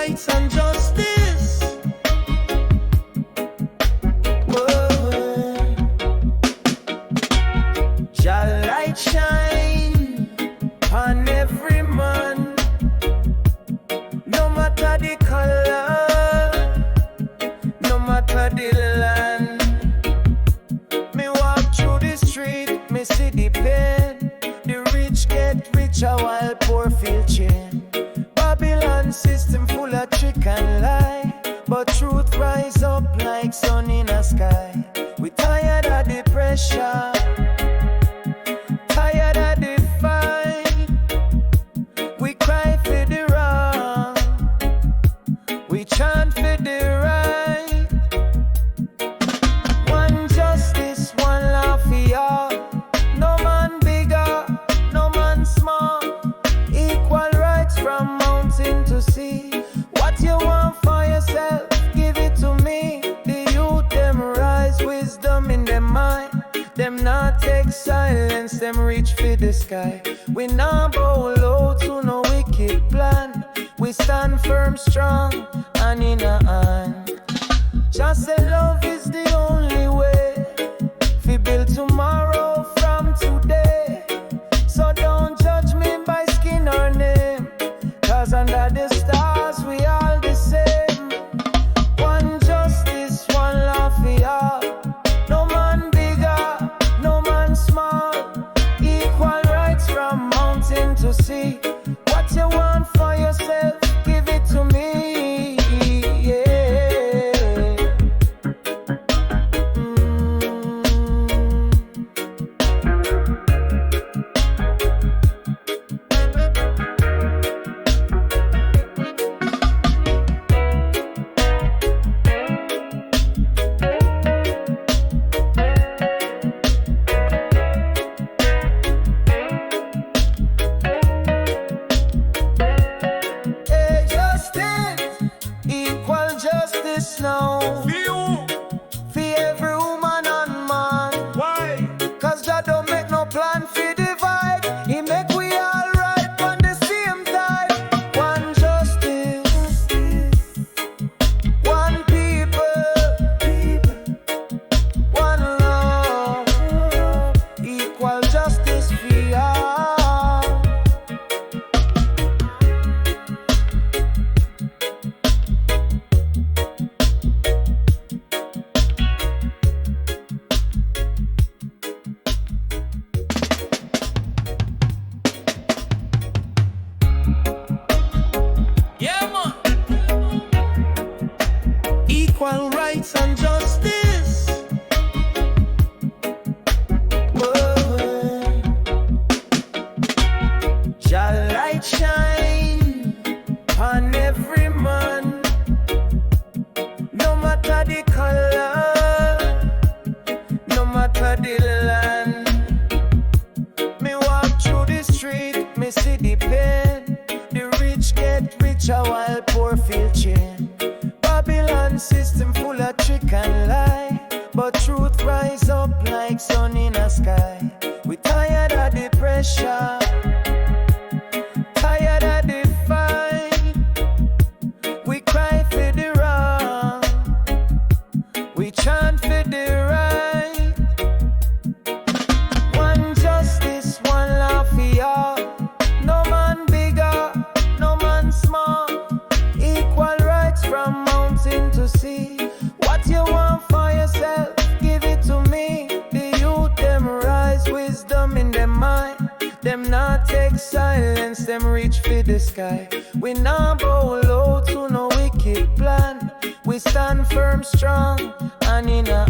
rights and justice. Shall light shine on every man, no matter the color, no matter the land. Me walk through the street, me see the pain. The rich get richer while poor feel chain. Babylon system full of trick and lie, but truth rise up like sun in a sky. We tired of the pressure, tired of the fight. We cry for the wrong, we chant for the right. One justice, one law for all. No man bigger, no man small. Equal rights from mountain to sea. What you want for yourself, give it to me. The youth them rise, wisdom in their mind. Them not take silence, them reach for the sky. We not bow low to no wicked plan. We stand firm, strong, and in a hand. Just say love is the only way. We build tomorrow from today. So don't judge me by skin or name, 'cause under the stars we all the same. One justice, one law for all. No man bigger, no man small. Equal rights from mountain to sea. What you want for yourself, give it to me. Yeah. Hey, justice, equal justice now. For every woman and man. Why? 'Cause God don't make no plan for divide. He make we all right on the same time. One justice, one people, one law. Equal justice for all. Yeah, man. Equal rights and justice. Shall light shine on every man, no matter the color, no matter the land. Me walk through the street, me see the pain. The rich get richer while poor feel chain. Babylon system full of trick and lie, but truth rise up like sun in a sky. We tired of the pressure, tired of the fight. We cry for the wrong, we chant for the right. One justice, one law for all. No man bigger, no man small. Equal rights from mountain to sea. What you want for yourself, give it to me. The youth them rise, wisdom in their mind. Them not take silence, them reach for the sky. We not bow low to no wicked plan. We stand firm, strong, and in a